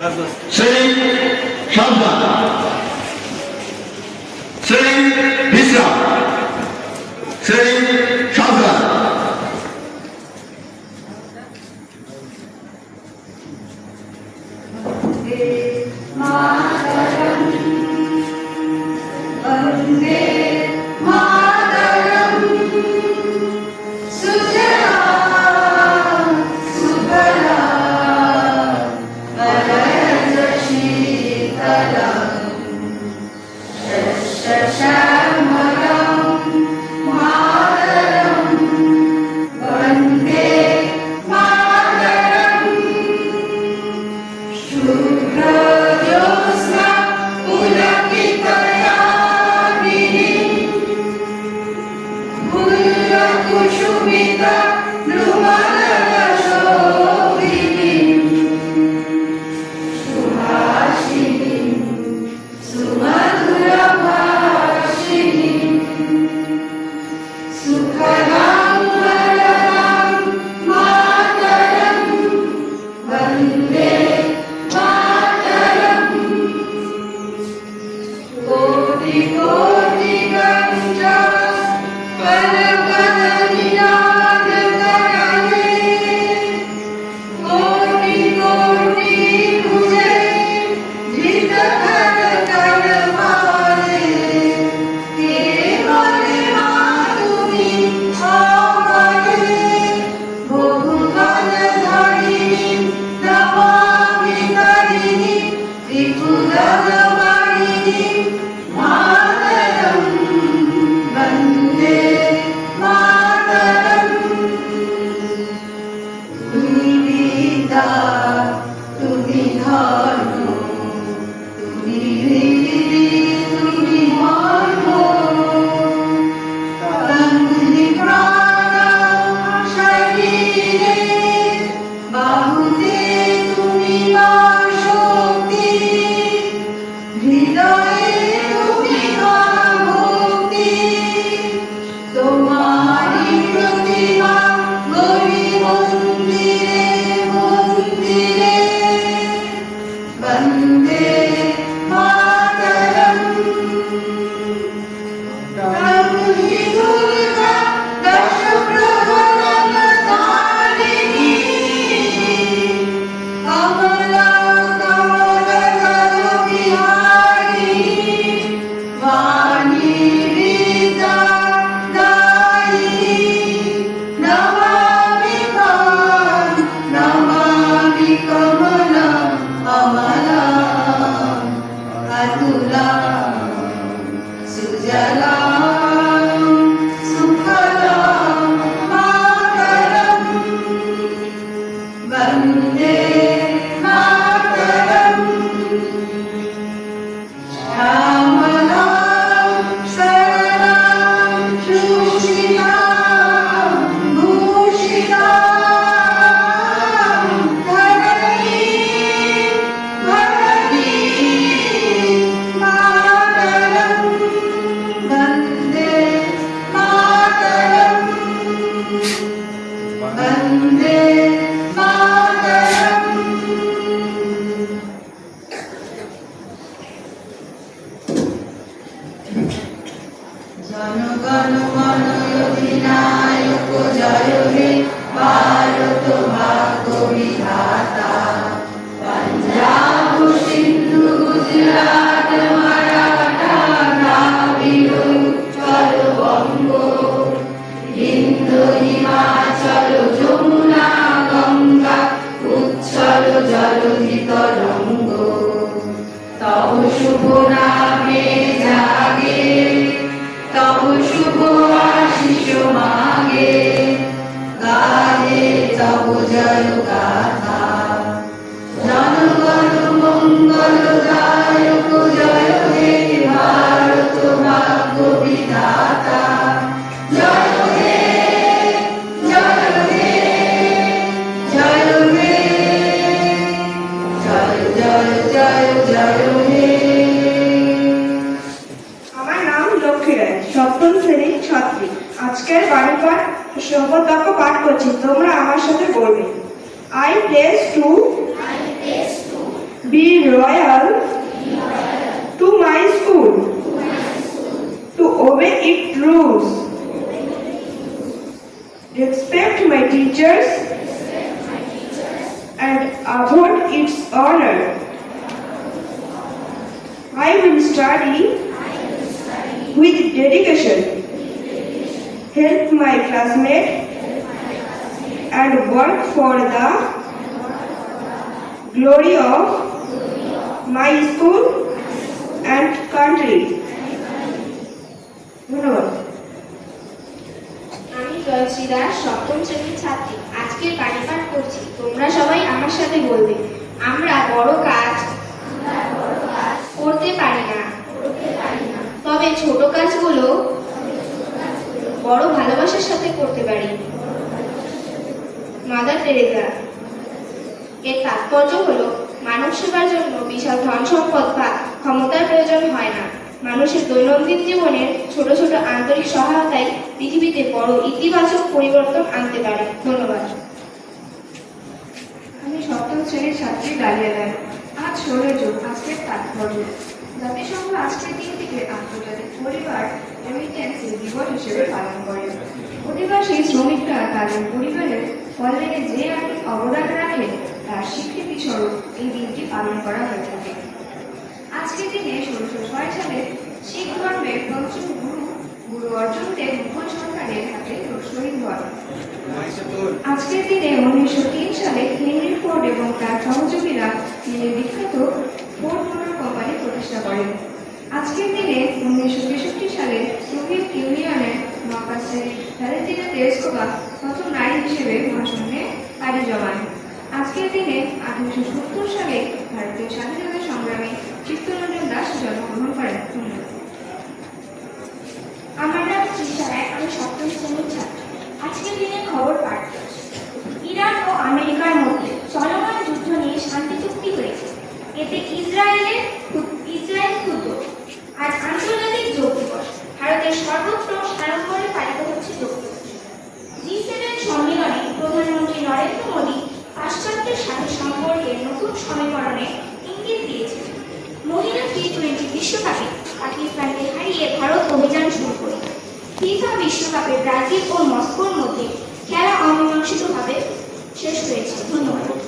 শ্রেণী সাবধান, শ্রেণী বিশ্রাম, শ্রেণী সাবধান। সপ্তম শ্রেণীর ছাত্রী। আজকের বাণী পাঠ শপথ বাক্য পাঠ করছি, তোমরা আমার সাথে বলবে। I pledge to be loyal to my school, to obey its rules, respect my teachers, and uphold its honor. I will study with dedication, help my classmates, and work for the glory of my school and country. ধন্যবাদ। আমি জয়শ্রী দাস সপ্তম শ্রেণীর ছাত্রী। আজকের বাড়ি পাঠ করছি। তোমরা সবাই আমার সাথে বলবে, আমরা বড় কাজ করতে পারি না, তবে ছোট কাজগুলো বড় ভালোবাসার সাথে করতে পারি। Mother Teresa. এর তাৎপর্য হলো মানব সেবার জন্য বিশাল ধন সম্পদ বা ক্ষমতার প্রয়োজন হয় না। মানুষের দৈনন্দিন জীবনের ছোট ছোট আন্তরিক সহায়তায় পৃথিবীতে বড় ইতিবাচক পরিবর্তন আনতে পারে। ধন্যবাদ। আমি সপ্তম শ্রেণীর ছাত্রী ডালিয়া রায়। আজ 16 জুন, আজকের তাৎপর্য। জাতিসংঘ আজকের দিনটিকে আন্তর্জাতিক পরিবার রেমিটেন্স দিবস হিসেবে পালন করে। অধিবাসী শ্রমিকরা তাদের পরিবারের কল্যাণে যে আর্থিক অবদান রাখে তার স্বীকৃতি স্বরূপ এই দিনটি পালন করা হয়ে থাকে। আজকের দিনে 1606 সালে শিখ ধর্মের পঞ্চম গুরু অর্জুন দেব মুঘল সরকারের হাতে শহীদ হন। আজকের দিনে 1903 সালে হেনরি ফোর্ড এবং তার সহযোগীরা চীনের বিখ্যাত ফোর্ড মোটর কোম্পানি প্রতিষ্ঠা করেন। আজকের দিনে 1963 সালে সোভিয়েত ইউনিয়নের মহাকাশে ভ্যালেন্টিনা তেরেস্কোভা প্রথম নারী হিসেবে মহাশূন্যে পাড়ি জমান। আজকের দিনে 1870 সালে ভারতীয় স্বাধীনতা সংগ্রামী চিত্তরঞ্জন দাস জন্মগ্রহণ করেন। আমার নাম তৃষা রায়, আমি সপ্তম শ্রেণীর ছাত্রী। আজকের দিনের খবর পাঠ করছি। ইরান ও আমেরিকার মধ্যে চলমান যুদ্ধ নিয়ে শান্তি চুক্তি হয়েছে। এতে ইসরায়েল ক্ষুব্ধ। আজ আন্তর্জাতিক যোগ দিবস। ভারতের সর্বত্র সাড়ম্বরে পালিত হচ্ছে যোগ দিবস। G7 সম্মেলনে প্রধানমন্ত্রী নরেন্দ্র মোদী পাশ্চাত্যের সাথে সম্পর্কের নতুন সমীকরণে ইঙ্গিত দিয়েছেন। মহিলা টি20 বিশ্বকাপে পাকিস্তানকে হারিয়ে ভারত অভিযান শুরু করে। ফিফা বিশ্বকাপে ব্রাজিল ও মস্কোর মধ্যে খেলা অমীমাংসিতভাবে শেষ হয়েছে। ধন্যবাদ।